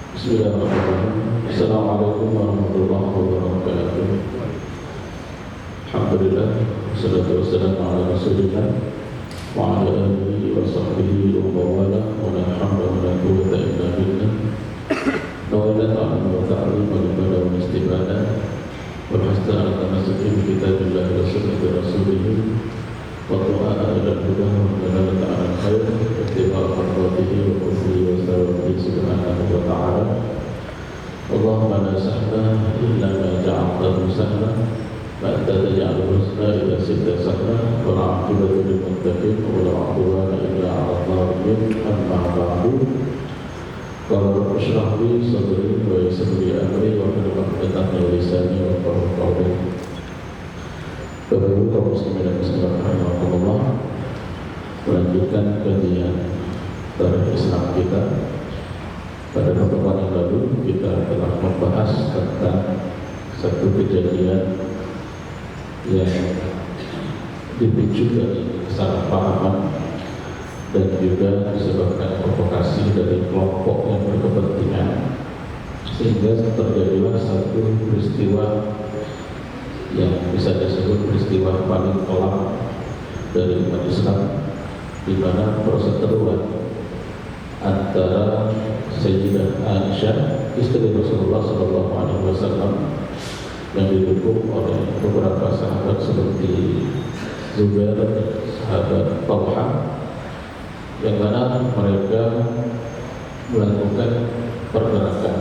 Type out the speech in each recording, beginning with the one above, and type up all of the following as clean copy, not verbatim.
Bismillahirrahmanirrahim. Assalamualaikum warahmatullahi wabarakatuh. Alhamdulillah, wassalatu wassalamu ala rasulillah wa ala alihi wa sahbihi wa mawala wa la hawla wa la quwwata illa billah. Nawaitu ta'ala wa ta'ala wa ibadah wa istibadah wa hasta ala tamasuki bi kitabillah wa sunnati rasulih wa tu'ala ila huda wa dalalata ala khair wa ittiba'a mardatihi wa kufri wa sawabihi subhanahu wa ta'ala. Allahumma la sahla illa ma ja'altahu sahla wa anta taj'alul husna idza shi'ta sahla wal 'aqibatu lil muttaqin wa la 'udwana illa 'alal zalimin. Amma ba'du. Qala rabbi shrah li sadri wa yassir li amri wa hlul 'uqdatam min lisani yafqahu qawli. Bapak Ibu kaum muslimin dan muslimat rahimakumullah, melanjutkan kajian tarikh Islam kita. Pada pertemuan yang lalu kita telah membahas tentang satu kejadian yang dipicu dari kesalahpahaman dan juga disebabkan provokasi dari kelompok yang berkepentingan, sehingga terjadilah satu peristiwa yang bisa disebut peristiwa paling kelam dari umat Islam, di mana perseteruan antara Sayyidah Aisyah, istri Rasulullah SAW, yang didukung oleh beberapa sahabat seperti Zubair, sahabat Talha, yang mana mereka melakukan pergerakan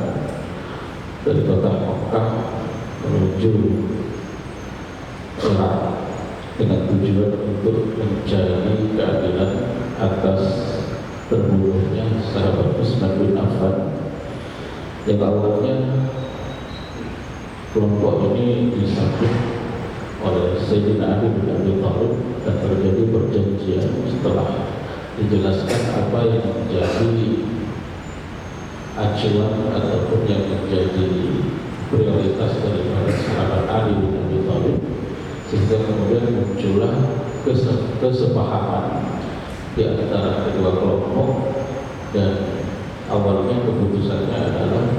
dari kota Makkah menuju Irak dengan tujuan untuk mencari keadilan atas terbunuhnya sahabat Utsman bin Affan, yang awalnya kelompok ini disambut oleh Sayyidina Ali bin Abi Thalib, dan terjadi perjanjian setelah dijelaskan apa yang menjadi acuan ataupun yang menjadi prioritas daripada sahabat Ali bin Abi Thalib, sehingga kemudian muncullah kesepahaman di antara kedua kelompok, dan awalnya keputusannya adalah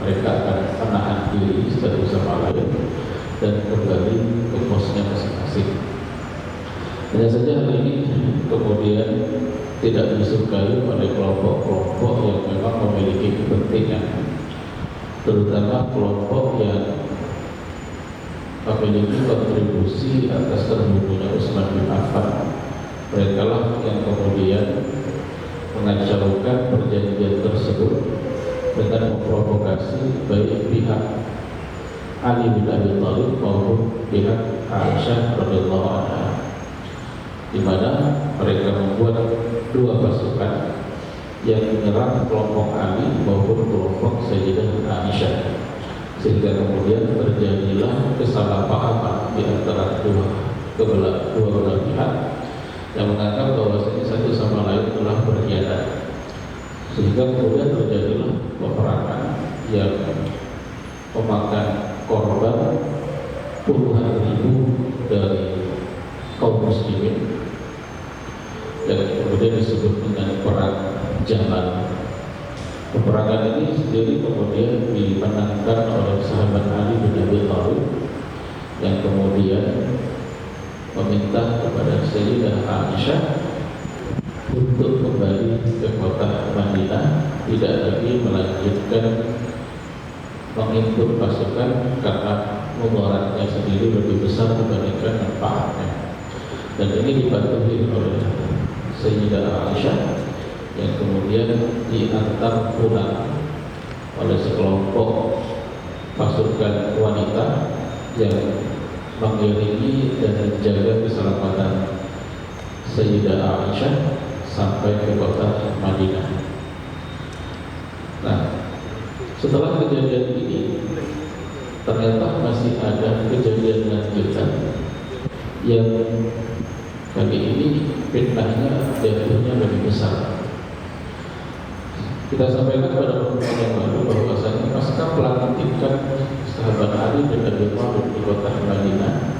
mereka akan menahan diri satu sama lain dan kembali ke posnya masing-masing. Hanya saja hal ini kemudian tidak disukai oleh kelompok-kelompok yang memang memiliki kepentingan, terutama kelompok yang memiliki kontribusi atas terbunuhnya Utsman bin Affan. Mereka lah yang kemudian mengacaukan perjanjian tersebut dengan memprovokasi baik pihak Ali bin Abi Thalib maupun pihak Aisyah radhiyallahu anha, di mana mereka membuat dua pasukan yang menyerang kelompok Ali maupun kelompok Sayyidah Aisyah, sehingga kemudian terjadilah kesalahpahaman di antara dua belah pihak yang menganggap bahwasanya satu sama lain telah berkhianat, sehingga kemudian terjadilah peperangan yang memakan korban puluhan ribu dari kaum muslimin, dan kemudian disebut dengan perang Jamal. Peperangan ini sendiri kemudian dimenangkan oleh sahabat Ali bin Abi Thalib, yang kemudian meminta kepada Sayyidah Aisyah untuk kembali ke kota Madinah, tidak lagi melanjutkan menginput pasukan karena mudaratnya sendiri lebih besar dibandingkan manfaatnya. Dan ini dipatuhi oleh Sayyidah Aisyah, yang kemudian diantar pulang oleh sekelompok pasukan wanita yang mengiringi dan menjaga keselamatan Sayyidah Aisyah sampai ke kota Madinah. Nah, setelah kejadian ini ternyata masih ada kejadian lanjutan yang kali ini fitnahnya jatuhnya lebih besar. Kita sampaikan pada pertemuan yang lalu bahwasanya pasca pelantikan sahabat Ali bin Abi Thalib di kota Madinah,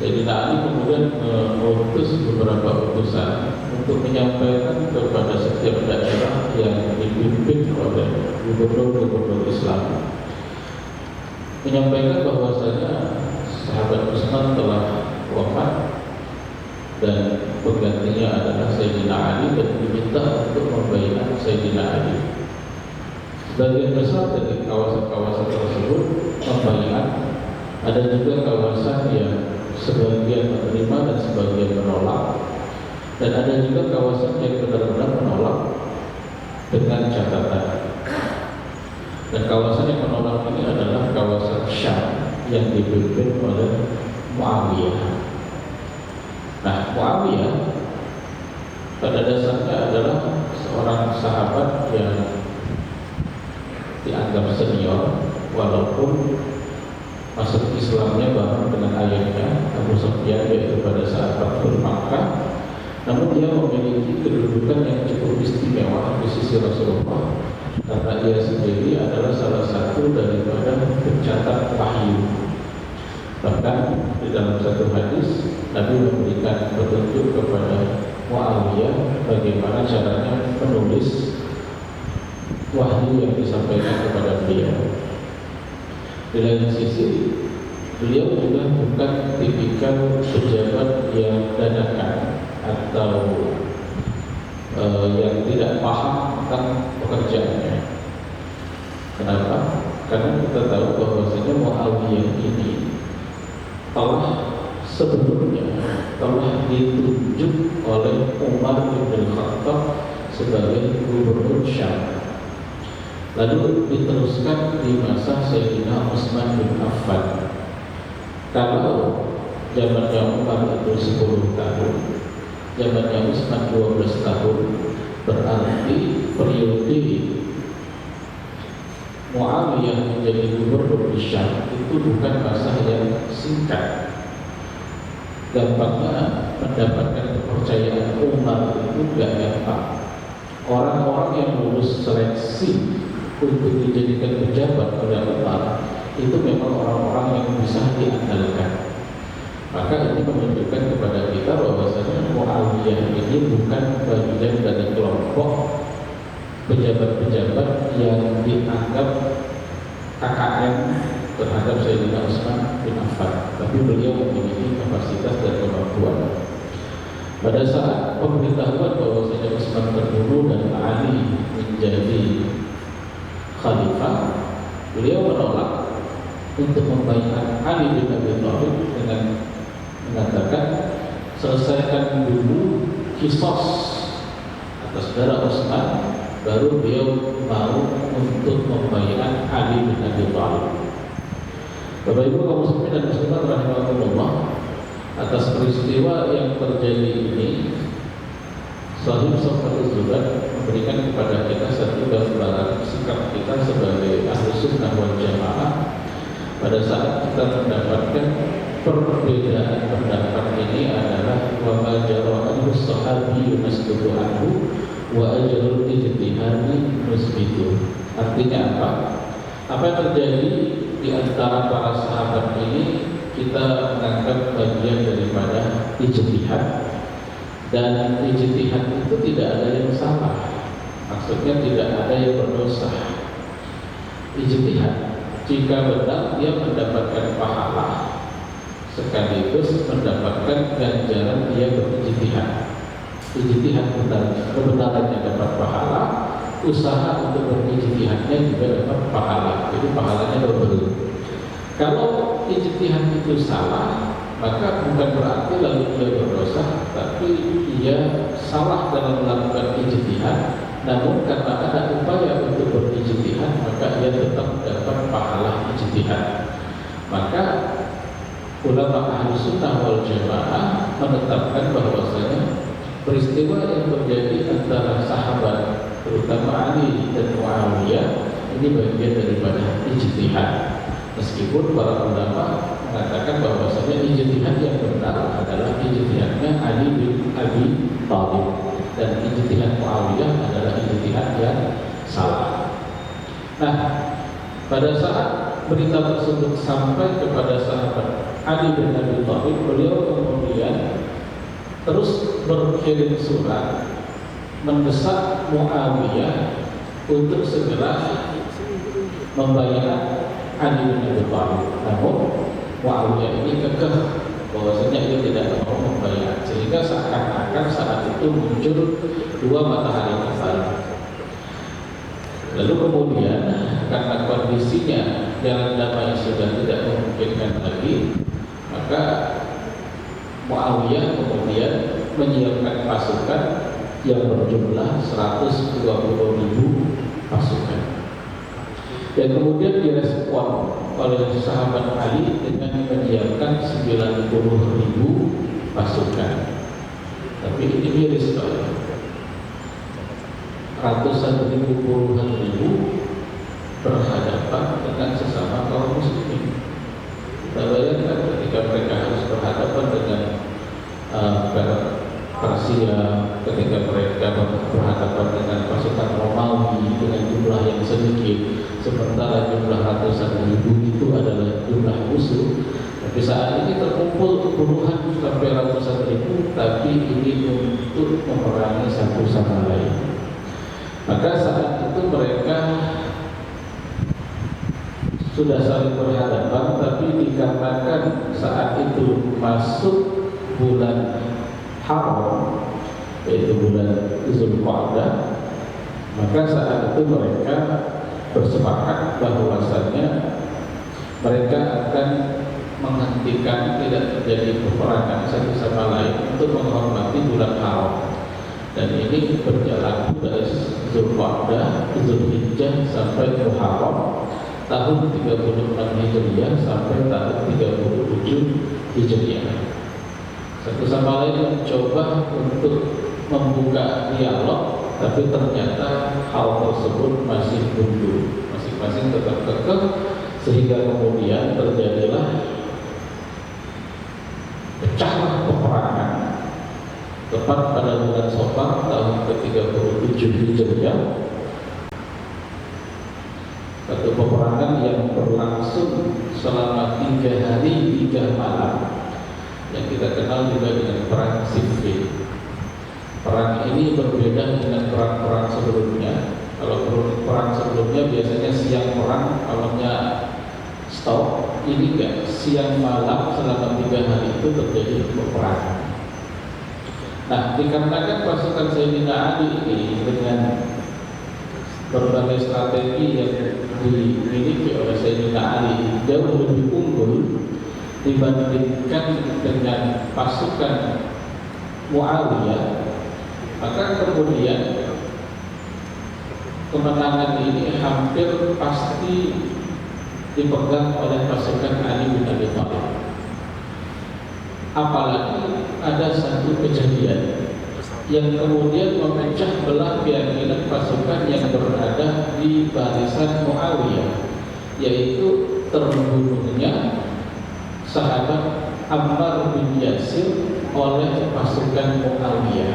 Sayyidina Ali kemudian mengutus beberapa utusan untuk menyampaikan kepada setiap daerah yang dipimpin oleh gubernur-gubernur Islam, menyampaikan bahwasanya sahabat Utsman telah wafat dan penggantinya adalah Sayyidina Ali, dan diminta untuk membaiat Sayyidina Ali. Sebagian besar dari kawasan-kawasan tersebut membaiat, ada juga kawasan yang sebagian menerima dan sebagian menolak, dan ada juga kawasan yang benar-benar menolak dengan catatan. Dan kawasan yang menolak ini adalah kawasan Syam yang dipimpin oleh Muawiyah. Nah, Muawiyah pada dasarnya adalah seorang sahabat yang dianggap senior, walaupun masuk Islamnya bareng dengan ayahnya Abu Sufyan, yaitu pada saat Fathul Makkah. Namun dia memiliki kedudukan yang cukup istimewa di sisi Rasulullah, karena ia sendiri adalah salah satu daripada pencatat wahyu. Bahkan di dalam satu hadis Nabi memberikan petunjuk kepada Muawiyah bagaimana caranya menulis wahyu yang disampaikan kepada beliau. Di lain sisi, beliau juga bukan tipikal pejabat yang dadakan atau yang tidak paham tentang pekerjaannya. Kenapa? Karena kita tahu bahwasanya Muawiyah ini sebelumnya telah ditunjuk oleh Umar bin Khattab sebagai gubernur Syam. Lalu diteruskan di masa Sayyidina Utsman bin Affan. Kalau zamannya Umar itu 10 tahun, zamannya Utsman 12 tahun, berarti periode Muawiyah menjadi gubernur di Syam itu bukan masa yang singkat. Gampangnya mendapatkan kepercayaan Umar itu gak gampang. Orang-orang yang lulus seleksi untuk dijadikan pejabat oleh Umar itu memang orang-orang yang bisa diandalkan. Maka ini menunjukkan kepada kita bahwasanya Muawiyah ini bukan bagian dari kelompok pejabat-pejabat yang dianggap KKN terhadap Sayyidina Utsman bin Affan, tapi beliau memiliki kapasitas dan kemampuan. Pada saat pemberitahuan bahwasanya Utsman terbunuh dan Ali menjadi khalifah, beliau menolak untuk membaiat Ali bin Abi Thalib dengan mengatakan, selesaikan dulu kisos atas darah Utsman, baru beliau mau untuk membaiat Ali bin Abi Thalib. Bapak Ibu kaum muslimin dan muslimat rahimahumullah, atas peristiwa yang terjadi ini, Shahih Safatul Zubat memberikan kepada kita satu gambaran sikap kita sebagai ahli sunnah wal jamaah pada saat kita mendapatkan perbedaan pendapat ini adalah wa ma jara'ahu sahabi yunasdudu anhu wa ajrul ijtihadi nusbitu. Artinya apa? Apa yang terjadi di antara para sahabat ini kita menganggap bagian daripada ijtihad, dan ijtihad itu tidak ada yang salah, maksudnya tidak ada yang berdosa. Ijtihad jika benar dia mendapatkan pahala, sekaligus mendapatkan ganjaran dia berijtihad. Ijtihad benar, kebenarannya dapat pahala, usaha untuk berijtihadnya juga dapat pahala, jadi pahalanya double. Kalau ijtihad itu salah, maka bukan berarti lalu dia berdosa, tapi dia salah dalam melakukan ijtihad. Namun karena ada upaya untuk berijtihad, maka dia tetap dapat pahala ijtihad. Maka ulama ahli sunnah wal jamaah menetapkan bahwasanya peristiwa yang terjadi antara sahabat, terutama Ali dan Muawiyah, ini bagian daripada ijtihad. Meskipun para ulama mengatakan bahwasanya ijtihad yang benar adalah ijtihadnya Ali bin Abi Thalib, dan ijtihad Muawiyah adalah ijtihad yang salah. Nah, pada saat berita tersebut sampai kepada sahabat Ali bin Abi Thalib, beliau kemudian terus berkirim surat mendesak Muawiyah untuk segera membayar Ali bin Abi Thalib. Namun Muawiyah ini kekeh bahwasanya ia tidak mau membayar, sehingga seakan-akan saat itu muncul dua matahari kembar. Lalu kemudian karena kondisinya jalan damai sudah tidak memungkinkan lagi, maka Muawiyah kemudian menyiapkan pasukan yang berjumlah 120.000 pasukan, dan kemudian direspon oleh sahabat Ali dengan menyiapkan 90.000 pasukan. Tapi ini miris Pak, ratusan ribu, puluhan ribu berhadapan dengan sesama kaum muslimin. Kita bayangkan ketika mereka harus berhadapan dengan Persia, ketika mereka berhadapan dengan pasukan Romawi dengan jumlah yang sedikit, sementara jumlah ratusan ribu itu adalah jumlah musuh. Tapi saat ini terkumpul puluhan sampai ratusan ribu, tapi ini untuk memerangi satu sama lain. Maka saat itu mereka sudah saling berhadapan, tapi dikarenakan saat itu masuk bulan Haram, yaitu bulan Zulqa'dah, maka saat itu mereka bersepakat bahwasanya mereka akan menghentikan tidak terjadi peperangan satu sama lain untuk menghormati bulan Haram. Dan ini berjalan dari Zulqa'dah, Zulhijjah sampai Muharram tahun 36 Hijriah sampai tahun 37 Hijriah. Satu sama lain mencoba untuk membuka dialog, tapi ternyata hal tersebut masih buntu, masing-masing tetap kekeh, sehingga kemudian terjadilah pecahlah peperangan tepat pada bulan Safar tahun ke-37 Hijriah. Satu peperangan yang berlangsung selama 3 hari 3 malam, yang kita kenal juga dengan perang Siffin. Perang ini berbeda dengan perang-perang sebelumnya. Kalau perang sebelumnya biasanya siang perang, malamnya stop. Ini enggak, siang malam selama 3 hari itu terjadi peperangan. Nah, dikarenakan pasukan Sayyidina Ali ini dengan berbagai strategi yang dimiliki oleh Sayyidina Ali jauh lebih unggul dibandingkan dengan pasukan Muawiyah, maka kemudian kemenangan ini hampir pasti dipegang oleh pasukan Ali bin Abi Thalib. Apalagi ada satu kejadian yang kemudian memecah belah keyakinan pasukan yang berada di barisan Muawiyah, yaitu terbunuhnya sahabat Ammar bin Yasir oleh pasukan Muawiyah.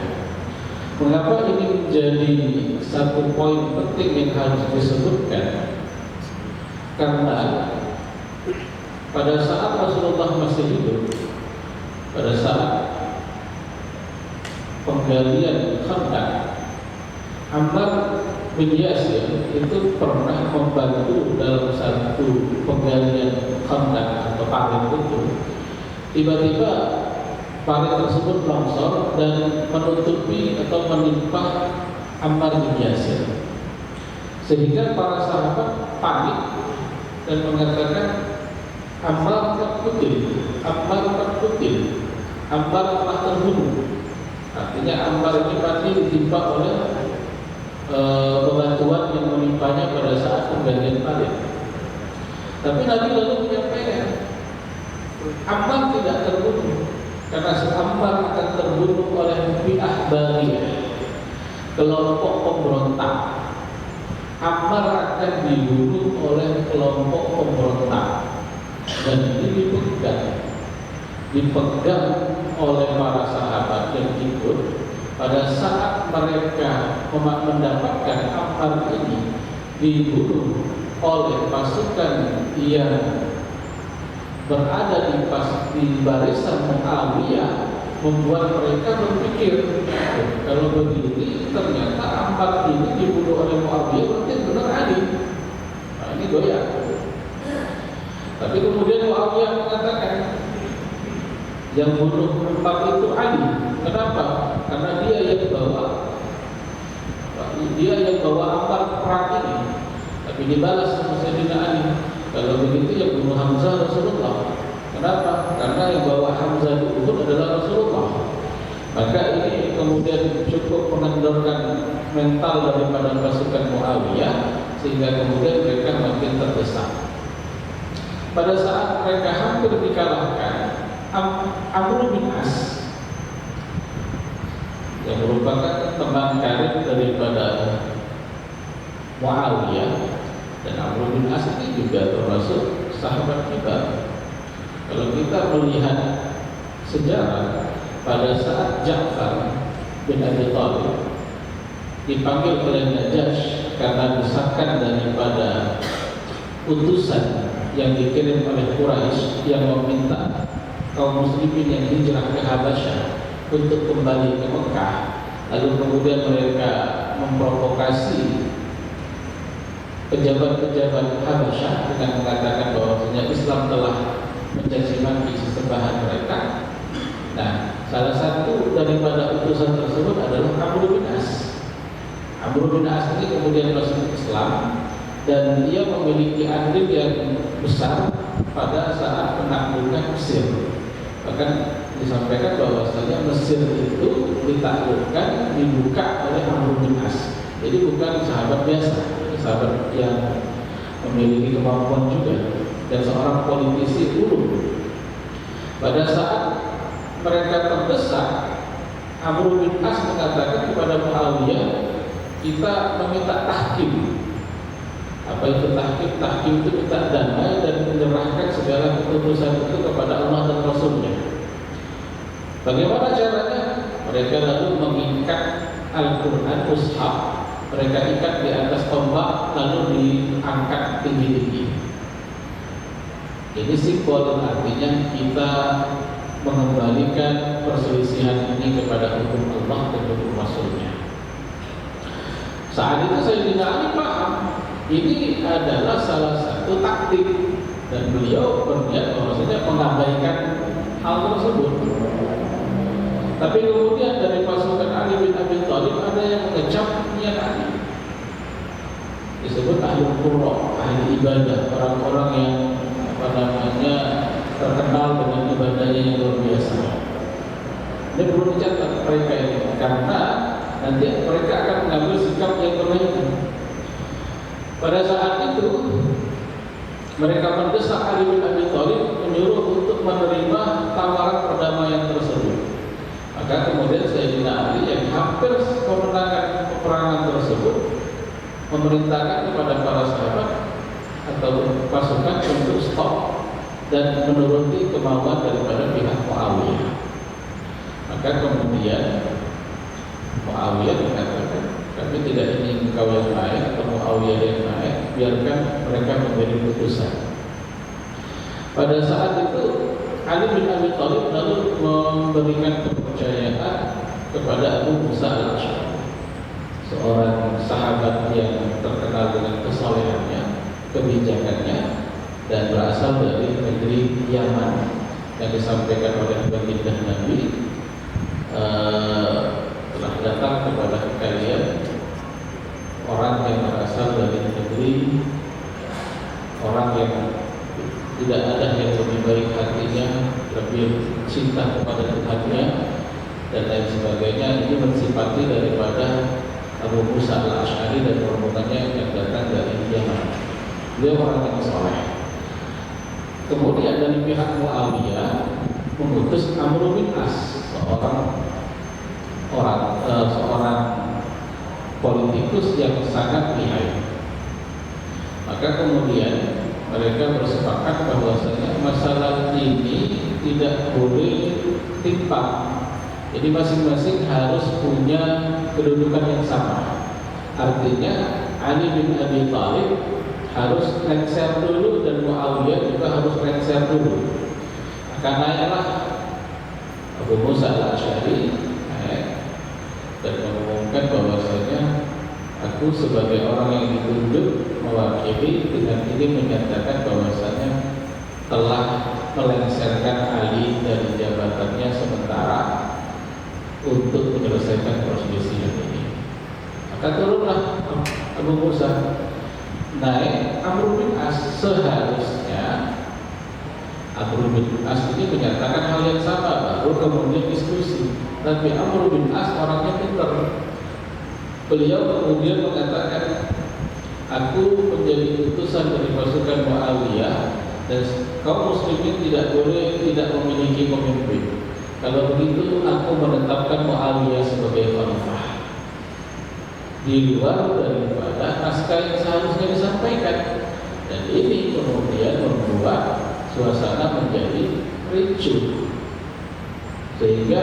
Mengapa ini menjadi satu poin penting yang harus disebutkan? Karena pada saat Rasulullah masih hidup, pada saat penggalian Khandaq, Ammar bin Yasir itu pernah membantu dalam satu penggalian Khandaq atau parit itu. Tiba-tiba parit tersebut longsor dan menutupi atau menimpa Ammar bin Yasir, sehingga para sahabat panik dan mengatakan Ammar qad qutil, Ammar qad qutil, Ammar telah terbunuh. Artinya Ammar ini mati ditimpa oleh bebatuan yang menimpanya pada saat penggantian parit. Tapi Nabi lalu menyampaikan Ammar tidak terbunuh, karena Ammar akan terbunuh oleh Fi'ah Bariyah, kelompok pemberontak. Ammar akan dibunuh oleh kelompok pemberontak, dan ini dipegang oleh para sahabat yang ikut pada saat mereka mendapatkan Ammar ini dibunuh oleh pasukan yang berada di barisan Muawiyah, membuat mereka berpikir, kalau begini ternyata Ammar ini dibunuh oleh Muawiyah, berarti benar Ali. Nah, ini goyah. Tapi kemudian Muawiyah mengatakan yang bunuh empat itu Ali. Kenapa? Karena dia yang bawa amal perang ini. Tapi dibalas sama Sayyidina Ali, kalau begitu yang bunuh Hamzah Rasulullah. Kenapa? Karena yang bawa Hamzah di Uhud adalah Rasulullah. Maka ini kemudian cukup mengendorkan mental daripada pasukan Muawiyah, sehingga kemudian mereka makin terdesak. Pada saat mereka hampir dikalahkan, Amr bin As yang merupakan teman karib daripada Muawiyah, dan Amr bin As ini juga termasuk sahabat kita. Kalau kita melihat sejarah, pada saat Ja'far bin Abi Thalib dipanggil oleh Najasy karena desakan daripada utusan yang dikirim oleh Quraisy yang meminta kaum muslimin yang hijrah ke Habasyah untuk kembali ke Mekah, lalu kemudian mereka memprovokasi pejabat-pejabat Habasyah dengan mengatakan bahwasanya Islam telah mencaci maki sesembahan mereka. Nah, salah satu daripada utusan tersebut adalah Amr bin As. Amr bin As ini kemudian masuk Islam dan dia memiliki andil yang besar pada saat penaklukan Mesir. Bahkan disampaikan bahwasanya Mesir itu ditaklukkan, dibuka oleh Amr bin As. Jadi bukan sahabat biasa, sahabat yang memiliki kemampuan juga dan seorang politisi ulung. Pada saat mereka terdesak, Amr bin As mengatakan kepada Muawiyah, kita meminta tahkim. Apa itu tahkim? Tahkim itu minta damai dan menyerahkan segala keputusan itu kepada Allah dan Rasulnya. Bagaimana caranya? Mereka lalu mengikat Al-Quran mushaf, mereka ikat di atas tombak lalu diangkat tinggi-tinggi. Ini simbol, artinya kita mengembalikan perselisihan ini kepada hukum Allah dan hukum Rasulnya. Saat itu Sayyidina Ali paham ini adalah salah satu taktik, dan beliau berniat bahwasanya mengabaikan hal tersebut. Tapi kemudian dari pasukan Ali bin Abi Thalib ada yang mengecap niat Ali. Disebut ahli qurra, ahli ibadah, orang-orang yang terkenal dengan ibadahnya yang luar biasa. Ini perlu dicatat mereka ini, karena nanti mereka akan mengambil sikap yang berbeda. Pada saat itu mereka mendesak Ali bin Abi Thalib menyuruh untuk menerima tawaran perdamaian tersebut. Maka kemudian Sayyidina Ali yang hampir memenangkan peperangan tersebut memerintahkan kepada para sahabat atau pasukan untuk stop dan menuruti kemauan daripada pihak Muawiyah. Maka kemudian Muawiyah mengatakan, kami tidak ingin engkau yang naik atau Muawiyah yang naik, biarkan mereka memberi putusan. Pada saat itu Ali bin Abi Thalib lalu memberikan kepercayaan kepada Abu Musa al-Asy'ari, seorang sahabat yang terkenal dengan kesolehannya, kebijakannya, dan berasal dari negeri Yaman, yang disampaikan oleh baginda Nabi, telah datang kepada kalian orang yang berasal dari negeri, orang yang tidak ada yang lebih baik hatinya, lebih cinta kepada Tuhannya, dan lain sebagainya. Ini mensifati daripada Abu Musa al-Asy'ari dan rombongannya yang datang dari Yaman. Dia orang yang soleh. Kemudian dari pihak Muawiyah mengutus Amr bin As, seorang politikus yang sangat lihai. Maka kemudian mereka bersepakat bahwasanya masalah ini tidak boleh timpang. Jadi masing-masing harus punya kedudukan yang sama. Artinya Ali bin Abi Thalib harus lengser dulu dan Muawiyah juga harus lengser dulu. Karena naiklah Abu Musa al-Asy'ari dan mengumumkan bahwasanya aku sebagai orang yang ditunjuk mewakili dengan ini menyatakan bahwasanya telah melengsarkan Ali dari jabatannya sementara untuk menyelesaikan perselisihan ini. Maka turunlah Abu Musa naik. Amr bin As seharusnya Amr bin As ini menyatakan hal yang sama, baru kemudian diskusi. Tapi Amr bin As orangnya pintar. Beliau kemudian mengatakan, aku menjadi utusan dari pasukan Muawiyah dan kaum muslimin tidak boleh tidak memiliki pemimpin. Kalau begitu aku menetapkan Muawiyah sebagai khalifah di luar daripada naskah yang seharusnya disampaikan. Dan ini kemudian membuat suasana menjadi ricuh, sehingga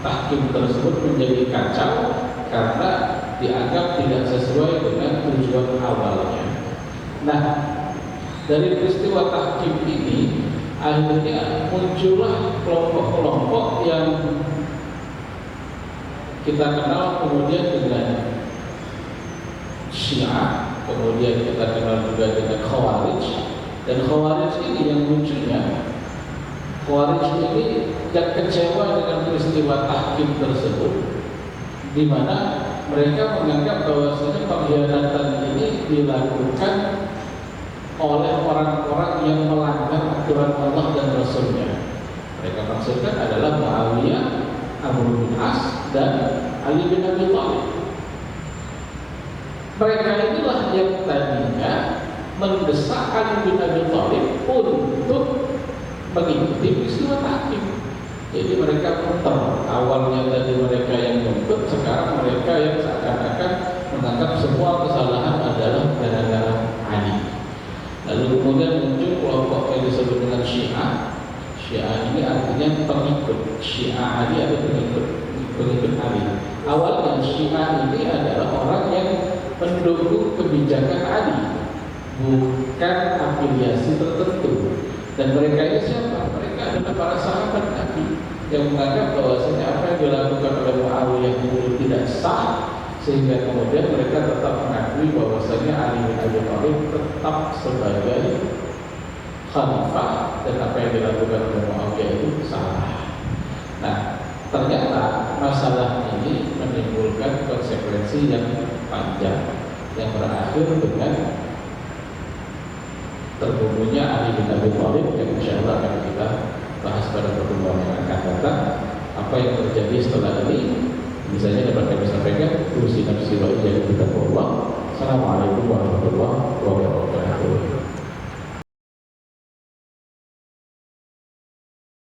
tahkim tersebut menjadi kacau karena dianggap tidak sesuai dengan tujuan awalnya. Nah, dari peristiwa tahkim ini akhirnya muncullah kelompok-kelompok yang kita kenal kemudian dengan Syiah, kemudian kita kenal juga dengan Khawarij. Dan Khawarij ini yang munculnya, Khawarij ini yang kecewa dengan peristiwa tahkim tersebut, di mana mereka menganggap bahwasanya pengkhianatan ini dilakukan oleh orang-orang yang melanggar aturan Allah dan Rasulnya. Mereka maksudkan adalah Muawiyah, Amr bin As, dan Ali bin Abi Thalib. Mereka inilah yang tadinya mendesak Ali bin Abi Thalib untuk mengikuti peristiwa tahkim. Jadi mereka muter. Awalnya tadi mereka yang nuntut, sekarang mereka yang seakan-akan menganggap semua kesalahan adalah gara-gara Ali. Lalu kemudian muncul kelompok yang disebut dengan Syiah. Syiah ini artinya pengikut. Syiah Ali atau pengikut Ali. Awalnya Syiah ini adalah orang yang mendukung kebijakan Ali, bukan afiliasi tertentu. Dan mereka ini siapa? Mereka adalah para sahabat Nabi yang menganggap bahwasanya apa yang dilakukan oleh Muawiyah itu tidak sah, sehingga kemudian mereka tetap mengakui bahwasanya Ali bin Abi Thalib tetap sebagai khalifah dan apa yang dilakukan oleh Muawiyah itu salah. Nah, ternyata masalah ini menimbulkan konsekuensi yang panjang yang berakhir dengan terbunuhnya Ali bin Abi Thalib, yang insyaallah akan kita bahas pada pertemuan yang akan datang. Apa yang terjadi setelah ini misalnya dapat kami sampaikan. Kursi nafsi wa ijazah kita Allah. Assalamualaikum warahmatullahi wabarakatuh.